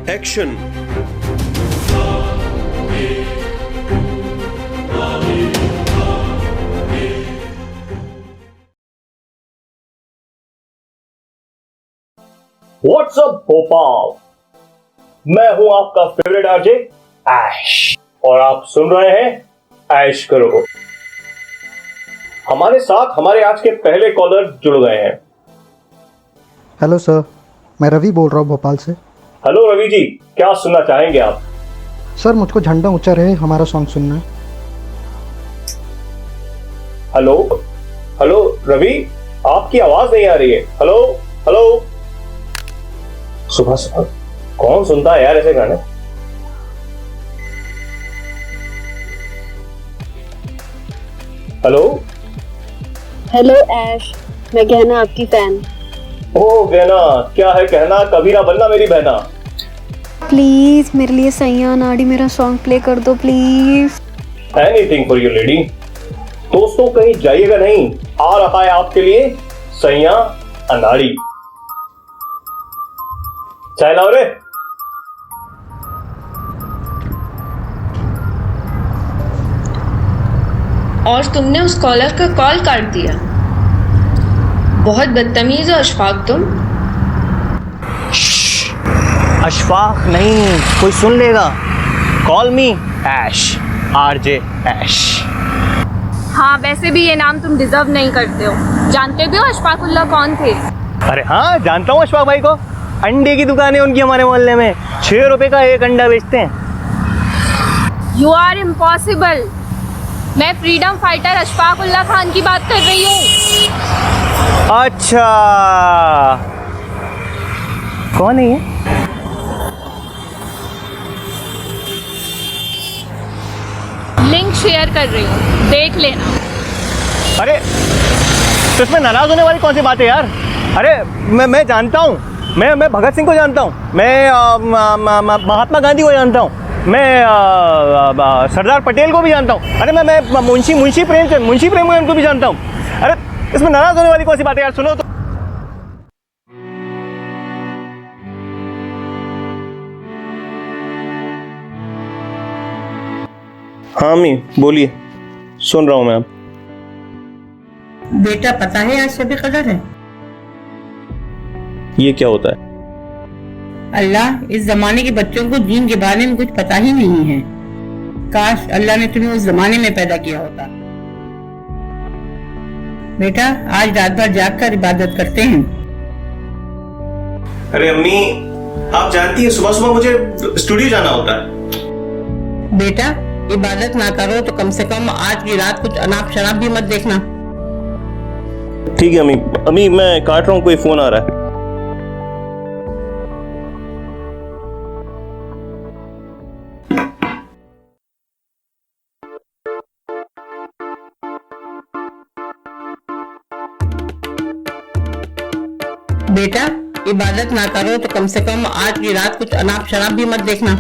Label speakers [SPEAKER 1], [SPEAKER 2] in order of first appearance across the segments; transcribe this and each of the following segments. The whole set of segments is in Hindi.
[SPEAKER 1] एक्शन।
[SPEAKER 2] व्हाट्सअप भोपाल, मैं हूं आपका फेवरेट आरजे ऐश और आप सुन रहे हैं ऐश करो। हमारे साथ हमारे आज के पहले कॉलर जुड़ गए हैं।
[SPEAKER 3] हेलो सर, मैं रवि बोल रहा हूँ भोपाल से।
[SPEAKER 2] हेलो रवि जी, क्या सुनना चाहेंगे आप?
[SPEAKER 3] सर मुझको झंडा ऊंचा रहे हमारा सॉन्ग सुनना है।
[SPEAKER 2] हेलो हेलो रवि, आपकी आवाज नहीं आ रही है। Hello hello. सुबह सुबह कौन सुनता है यार ऐसे गाने? हेलो
[SPEAKER 4] हेलो ऐश, मैं गहना आपकी फैन।
[SPEAKER 2] ओ गहना, क्या है कहना, कभी ना बनना मेरी बहना।
[SPEAKER 4] प्लीज मेरे लिए सैया नाड़ी मेरा सॉन्ग प्ले कर दो please.
[SPEAKER 2] Anything for you lady. दोस्तों कहीं जाइएगा नहीं, आ रहा है आपके लिए सैया अनाड़ी। चाय लाओ रे।
[SPEAKER 5] और तुमने उस कॉलर का कॉल काट दिया। बहुत बदतमीज हो अशफाक तुम।
[SPEAKER 6] अशफाक नहीं, कोई सुन लेगा। कॉल मी ऐश, आरजे ऐश।
[SPEAKER 7] हाँ, वैसे भी ये नाम तुम डिजर्व नहीं करते हो। जानते भी हो अशफाकुल्लाह कौन थे?
[SPEAKER 6] अरे हाँ, जानता हूँ अशफाक भाई को। अंडे की दुकान है उनकी हमारे मोहल्ले में, 6 रुपए का एक अंडा बेचते हैं।
[SPEAKER 7] You are impossible. मैं फ्रीडम फाइटर अशफाकुल्लाह खान की बात कर रही हूँ।
[SPEAKER 6] अच्छा, कौन है ये?
[SPEAKER 7] लिंक शेयर कर रही हूँ, देख लेना।
[SPEAKER 6] अरे तो इसमें नाराज होने वाली कौन सी बात है यार? अरे मैं जानता हूँ, मैं भगत सिंह को जानता हूँ, मैं महात्मा गांधी को जानता हूँ, मैं सरदार पटेल को भी जानता हूँ। अरे मैं मुंशी प्रेम को भी जानता हूँ। अरे इसमें नाराज होने वाली कौन सी बात है यार? सुनो तो।
[SPEAKER 1] हाँ अम्मी बोलिए, सुन रहा हूं मैं। आप
[SPEAKER 8] बेटा पता है आज शब कदर है?
[SPEAKER 1] ये क्या होता है?
[SPEAKER 8] अल्लाह इस जमाने के बच्चों को दीन के बारे में कुछ पता ही नहीं है। काश अल्लाह ने तुम्हें उस जमाने में पैदा किया होता। बेटा आज रात भर जाग कर इबादत करते हैं।
[SPEAKER 1] अरे अम्मी, आप जानती हैं सुबह सुबह मुझे स्टूडियो जाना होता है।
[SPEAKER 8] बेटा इबादत ना करो तो कम से कम आज की रात कुछ अनाप शराब भी मत देखना।
[SPEAKER 1] ठीक है अम्मी। अम्मी मैं काट रहा हूँ, कोई फोन आ रहा है।
[SPEAKER 8] बेटा इबादत ना करो तो कम से कम आज की रात कुछ अनाप शराब भी मत देखना।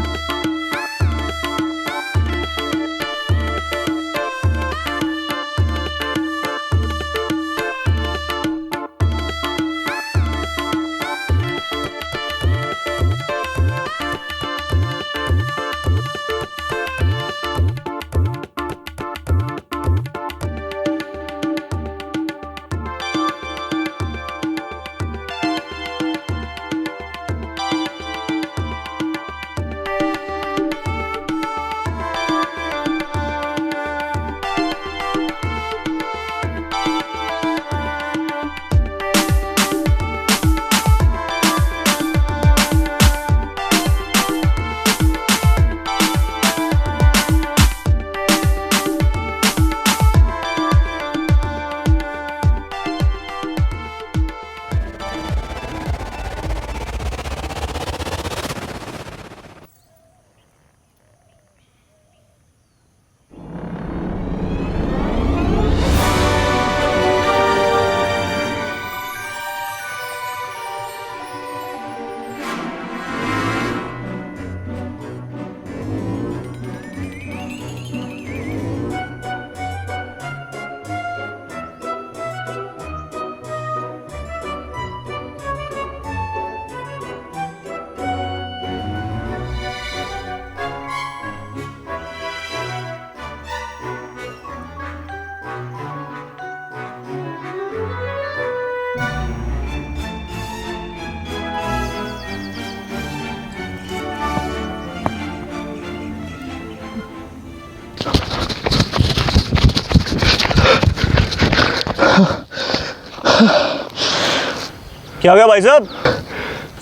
[SPEAKER 6] क्या हो गया भाई साहब?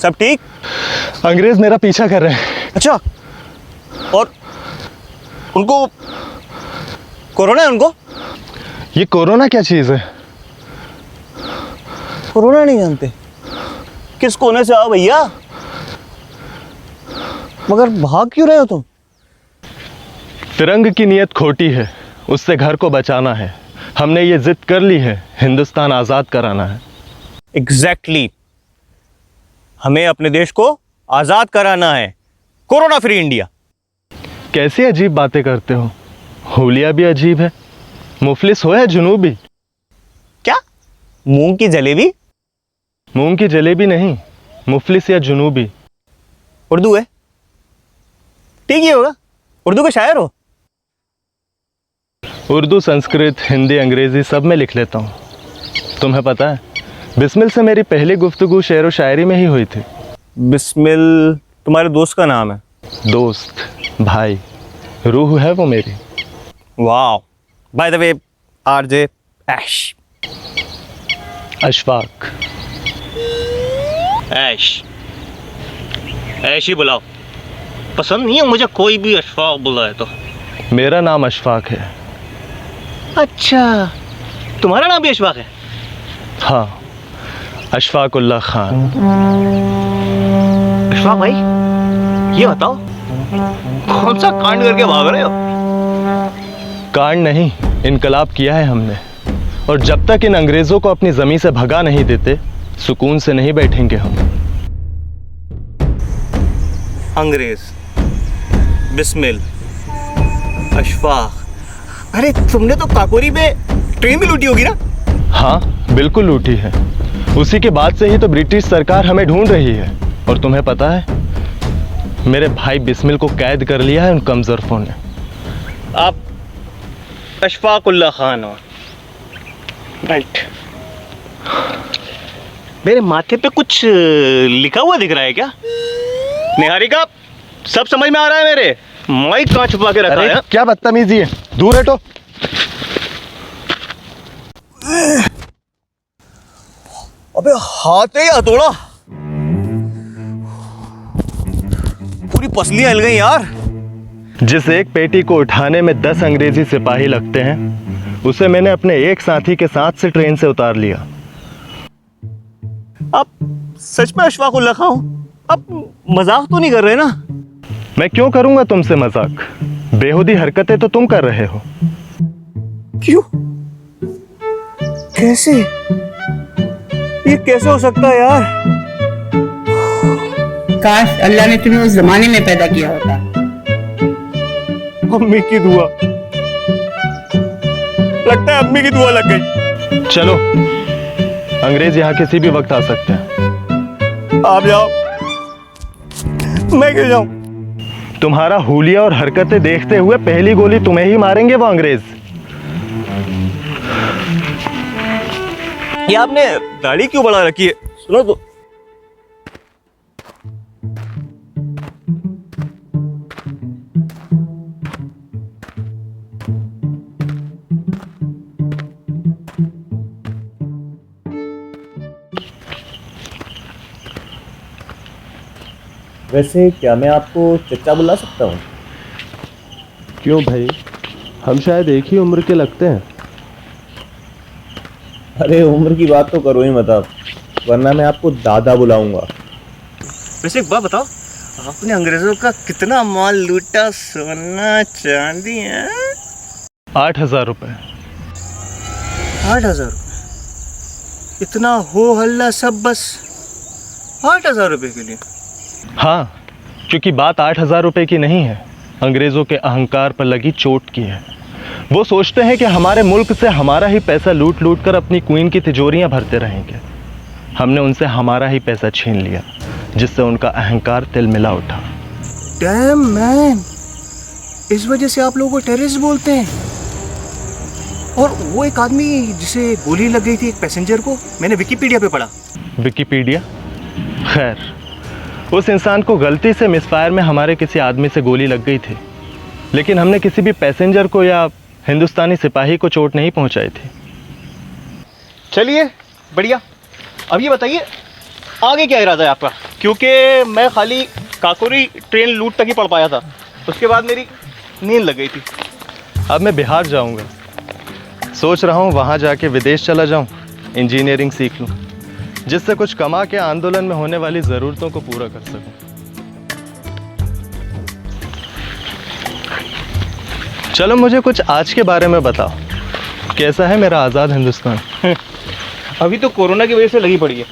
[SPEAKER 6] सब ठीक?
[SPEAKER 2] अंग्रेज मेरा पीछा कर रहे हैं।
[SPEAKER 6] अच्छा, और उनको कोरोना है? उनको
[SPEAKER 2] ये कोरोना क्या चीज है?
[SPEAKER 6] कोरोना नहीं जानते? किस कोने से आओ भैया, मगर भाग क्यों रहे हो तुम?
[SPEAKER 2] तिरंग की नीयत खोटी है, उससे घर को बचाना है। हमने ये जिद कर ली है, हिंदुस्तान आजाद कराना है।
[SPEAKER 6] एग्जैक्टली हमें अपने देश को आजाद कराना है, कोरोना फ्री इंडिया।
[SPEAKER 2] कैसी अजीब बातें करते हो? होलिया भी अजीब है, मुफलिस हो या जुनूबी।
[SPEAKER 6] क्या? मूंग की जलेबी?
[SPEAKER 2] मूंग की जलेबी नहीं, मुफलिस या जुनूबी।
[SPEAKER 6] उर्दू है, ठीक ही होगा। उर्दू के शायर हो?
[SPEAKER 2] उर्दू, संस्कृत, हिंदी, अंग्रेजी सब में लिख लेता हूँ। तुम्हें पता है, बिस्मिल से मेरी पहली गुफ्तगू शेर व शायरी में ही हुई थी।
[SPEAKER 6] बिस्मिल तुम्हारे दोस्त का नाम है?
[SPEAKER 2] दोस्त, भाई, रूह है वो मेरी।
[SPEAKER 6] वाह, बाय द वे आरजे ऐश।
[SPEAKER 2] अशफाक।
[SPEAKER 6] ऐश, ऐश ही बुलाओ, पसंद नहीं है मुझे कोई भी अशफाक बुलाए तो।
[SPEAKER 2] मेरा नाम अशफाक है।
[SPEAKER 6] अच्छा, तुम्हारा नाम भी अशफाक है?
[SPEAKER 2] हाँ, अशफाकुल्लाह खान।
[SPEAKER 6] अशफाक भाई, ये बताओ कौन सा कांड करके भाग रहे हो?
[SPEAKER 2] कांड नहीं, इनकलाब किया है हमने। और जब तक इन अंग्रेजों को अपनी जमीन से भगा नहीं देते, सुकून से नहीं बैठेंगे हम।
[SPEAKER 6] अंग्रेज, बिस्मिल, अशफाक, अरे तुमने तो काकोरी में ट्रेन भी लूटी होगी ना?
[SPEAKER 2] हाँ, बिल्कुल लूटी है। उसी के बाद से ही तो ब्रिटिश सरकार हमें ढूंढ रही है। और तुम्हें पता है, मेरे भाई बिस्मिल को कैद कर लिया है उन कमजरफों ने।
[SPEAKER 6] आप अशफाकुल्लाह खान हो, राइट? मेरे माथे पे कुछ लिखा हुआ दिख रहा है क्या? निहारिका, सब समझ में आ रहा है मेरे? माइक कहाँ छुपा के रखा है?
[SPEAKER 2] क्या बदतमीजी है, दूर हटो।
[SPEAKER 6] अबे हाथ है या हथौड़ा? पूरी पसलियां हिल गई यार।
[SPEAKER 2] जिस एक पेटी को उठाने में 10 अंग्रेजी सिपाही लगते हैं, उसे मैंने अपने एक साथी के साथ से ट्रेन से उतार लिया।
[SPEAKER 6] आप सच में अशफाकुल्लाह खान हो? आप मजाक तो नहीं कर रहे ना?
[SPEAKER 2] मैं क्यों करूंगा तुमसे मजाक? बेहुदी हरकतें तो तुम कर रहे हो।
[SPEAKER 6] क्यों? कैसे? ये कैसे हो सकता है यार?
[SPEAKER 8] काश अल्लाह ने तुम्हें उस जमाने में पैदा किया होता।
[SPEAKER 6] अम्मी की दुआ, लगता है अम्मी की दुआ लग गई।
[SPEAKER 2] चलो, अंग्रेज यहाँ किसी भी वक्त आ सकते हैं।
[SPEAKER 6] आप जाओ, मैं क्यों जाऊं?
[SPEAKER 2] तुम्हारा हुलिया और हरकतें देखते हुए पहली गोली तुम्हें ही मारेंगे वो अंग्रेज।
[SPEAKER 6] ये आपने दाढ़ी क्यों बढ़ा रखी है? सुनो तो। वैसे क्या मैं आपको चचा बुला सकता हूँ?
[SPEAKER 2] क्यों भाई, हम शायद एक ही उम्र के लगते हैं।
[SPEAKER 9] अरे उम्र की बात तो करो ही मत आप, वरना मैं आपको दादा बुलाऊंगा।
[SPEAKER 6] वैसे एक बात बताओ, आपने अंग्रेजों का कितना माल लूटा? सोना चांदी है?
[SPEAKER 2] 8,000 रुपए।
[SPEAKER 6] 8,000? इतना हो हल्ला सब बस 8,000 रुपए के लिए?
[SPEAKER 2] हाँ, क्योंकि बात 8,000 रुपए की नहीं है, अंग्रेजों के अहंकार पर लगी चोट की है। वो सोचते हैं कि हमारे मुल्क से हमारा ही पैसा लूट लूट कर अपनी क्वीन की तिजोरियां भरते रहेंगे। हमने उनसे हमारा ही पैसा छीन लिया, जिससे उनका अहंकार तिलमिला उठा।
[SPEAKER 6] डैम मैन, इस वजह से आप लोगों को टेररिस्ट बोलते हैं? और वो एक आदमी जिसे गोली लग गई थी, एक पैसेंजर को, मैंने विकिपीडिया पे पढ़ा।
[SPEAKER 2] विकिपीडिया? खैर, उस इंसान को गलती से मिसफायर में हमारे किसी आदमी से गोली लग गई थी, लेकिन हमने किसी भी पैसेंजर को या हिंदुस्तानी सिपाही को चोट नहीं पहुंचाई थी।
[SPEAKER 6] चलिए, बढ़िया। अब ये बताइए आगे क्या इरादा है आपका, क्योंकि मैं खाली काकोरी ट्रेन लूट तक ही पढ़ पाया था, उसके बाद मेरी नींद लग गई थी।
[SPEAKER 2] अब मैं बिहार जाऊंगा, सोच रहा हूँ वहाँ जाके विदेश चला जाऊँ, इंजीनियरिंग सीख लूँ, जिससे कुछ कमा के आंदोलन में होने वाली ज़रूरतों को पूरा कर सकूँ। चलो मुझे कुछ आज के बारे में बताओ, कैसा है मेरा आज़ाद हिंदुस्तान?
[SPEAKER 6] अभी तो कोरोना की वजह से लगी पड़ी है,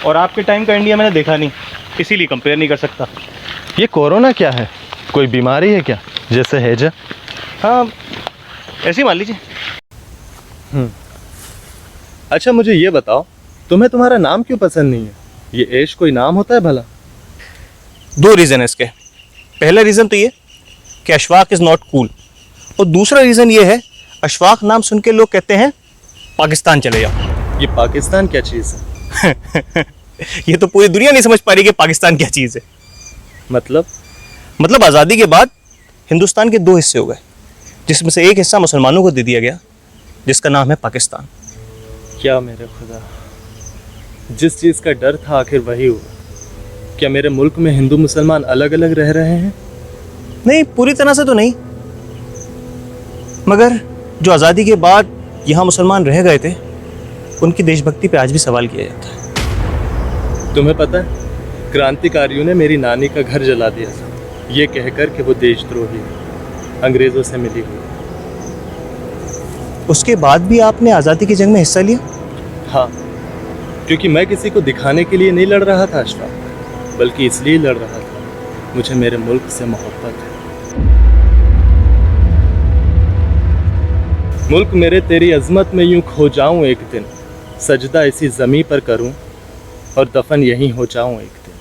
[SPEAKER 6] और आपके टाइम का इंडिया मैंने देखा नहीं, इसीलिए कंपेयर नहीं कर सकता।
[SPEAKER 2] ये कोरोना क्या है, कोई बीमारी है क्या, जैसे हैजा?
[SPEAKER 6] हाँ, ऐसे ही मान लीजिए।
[SPEAKER 2] अच्छा मुझे ये बताओ, तुम्हें तुम्हारा नाम क्यों पसंद नहीं है? ये ऐश कोई नाम होता है भला?
[SPEAKER 6] दो रीज़न है इसके। पहला रीज़न तो ये कि अशफाक इज़ नॉट कूल, और दूसरा रीज़न ये है अशफाक नाम सुन के लोग कहते हैं पाकिस्तान चले जाओ।
[SPEAKER 2] ये पाकिस्तान क्या चीज़ है?
[SPEAKER 6] ये तो पूरी दुनिया नहीं समझ पा रही कि पाकिस्तान क्या चीज़ है।
[SPEAKER 2] मतलब
[SPEAKER 6] आज़ादी के बाद हिंदुस्तान के दो हिस्से हो गए, जिसमें से एक हिस्सा मुसलमानों को दे दिया गया, जिसका नाम है पाकिस्तान।
[SPEAKER 2] क्या मेरे खुदा, जिस चीज़ का डर था आखिर वही हुआ। क्या मेरे मुल्क में हिंदू मुसलमान अलग अलग रह रहे हैं?
[SPEAKER 6] नहीं, पूरी तरह से तो नहीं, मगर जो आज़ादी के बाद यहाँ मुसलमान रह गए थे, उनकी देशभक्ति पे आज भी सवाल किया जाता है।
[SPEAKER 2] तुम्हें पता है, क्रांतिकारियों ने मेरी नानी का घर जला दिया था, ये कहकर कि वो देशद्रोही है, अंग्रेज़ों से मिली हुई।
[SPEAKER 6] उसके बाद भी आपने आज़ादी की जंग में हिस्सा लिया?
[SPEAKER 2] हाँ, क्योंकि मैं किसी को दिखाने के लिए नहीं लड़ रहा था अशफाक, बल्कि इसलिए लड़ रहा था मुझे मेरे मुल्क से मोहब्बत है। मुल्क मेरे, तेरी अजमत में यूं खो जाऊं एक दिन, सजदा इसी ज़मीं पर करूं और दफन यहीं हो जाऊं एक दिन।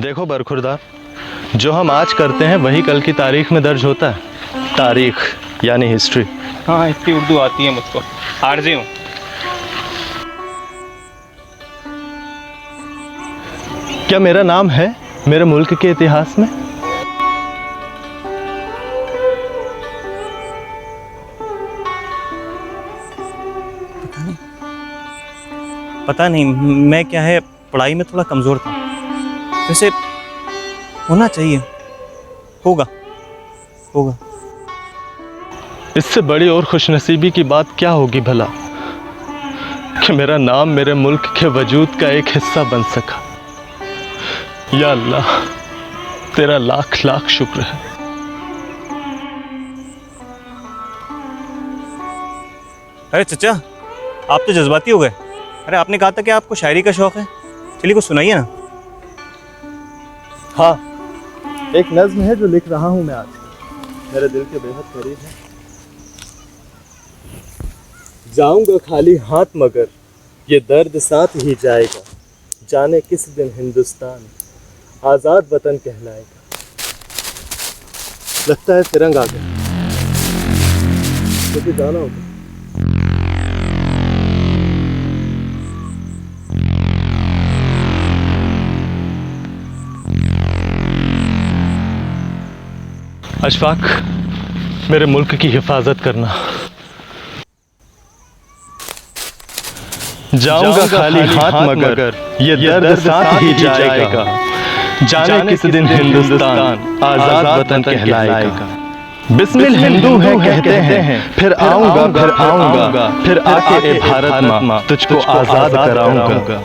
[SPEAKER 2] देखो बरखुरदार, जो हम आज करते हैं वही कल की तारीख में दर्ज होता है। तारीख यानी हिस्ट्री।
[SPEAKER 6] हाँ, इतनी उर्दू आती है मुझको, आरजे हूँ।
[SPEAKER 2] क्या मेरा नाम है मेरे मुल्क के इतिहास में?
[SPEAKER 6] पता नहीं, मैं क्या है, पढ़ाई में थोड़ा कमज़ोर था। वैसे होना चाहिए, होगा।
[SPEAKER 2] इससे बड़ी और खुशनसीबी की बात क्या होगी भला, कि मेरा नाम मेरे मुल्क के वजूद का एक हिस्सा बन सका। या अल्लाह, तेरा लाख लाख शुक्र है।
[SPEAKER 6] अरे चचा, आप तो जज्बाती हो गए। अरे आपने कहा था कि आपको शायरी का शौक है, चलिए कुछ सुनाइए ना।
[SPEAKER 2] हाँ, एक नज्म है जो लिख रहा हूं मैं आज, मेरे दिल के बेहद करीब है। जाऊंगा खाली हाथ मगर ये दर्द साथ ही जाएगा, जाने किस दिन हिंदुस्तान आजाद वतन कहलाएगा। लगता है तिरंग आ गया, मुझे जाना होगा। अशफाक, मेरे मुल्क की हिफाजत करना। जाऊंगा खाली हाथ मगर ये दर्द साथ ही जाएगा, जाने किस दिन हिंदुस्तान आजाद वतन कहलाएगा। बिस्मिल हिंदू है कहते हैं, फिर आऊंगा, फिर आके ए भारत माँ तुझको आजाद कराऊंगा।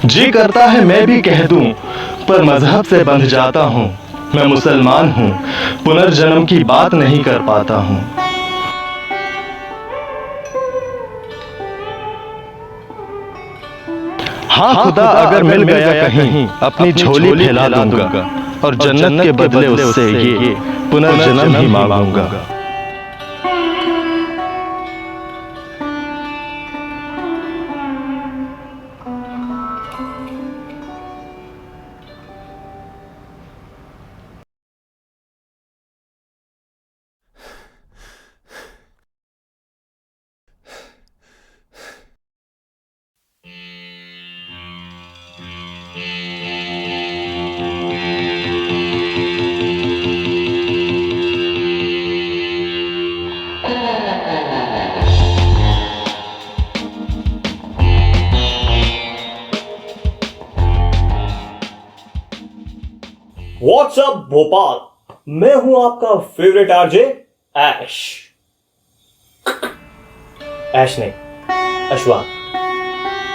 [SPEAKER 2] जी करता है मैं भी कह दूं, पर मजहब से बंध जाता हूँ। मैं मुसलमान हूँ, पुनर्जन्म की बात नहीं कर पाता हूँ। हाँ खुदा, अगर मिल गया कहीं अपनी झोली फैला दूंगा, और जन्नत के बदले उससे ये पुनर्जन्म ही मांगूंगा।
[SPEAKER 6] भोपाल। मैं हूं आपका फेवरेट आरजे ऐश। ऐश नहीं, अशफाक।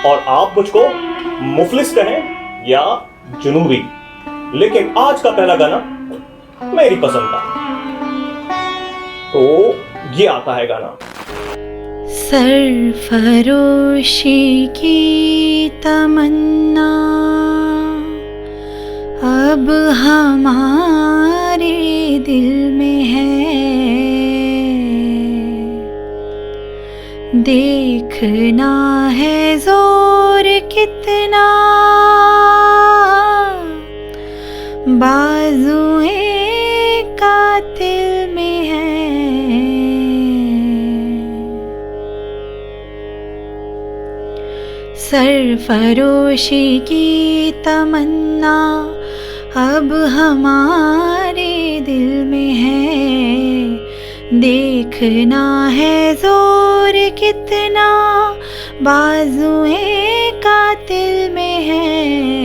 [SPEAKER 6] और आप मुझको मुफलिस कहें या जुनूबी, लेकिन आज का पहला गाना मेरी पसंद का, तो ये आता है गाना।
[SPEAKER 10] सरफरोशी की तमन्ना अब हमारे दिल में है, देखना है जोर कितना बाजुए कातिल में है। सरफरोशी की तमन्ना अब हमारे दिल में है, देखना है जोर कितना बाजुए कातिल में है।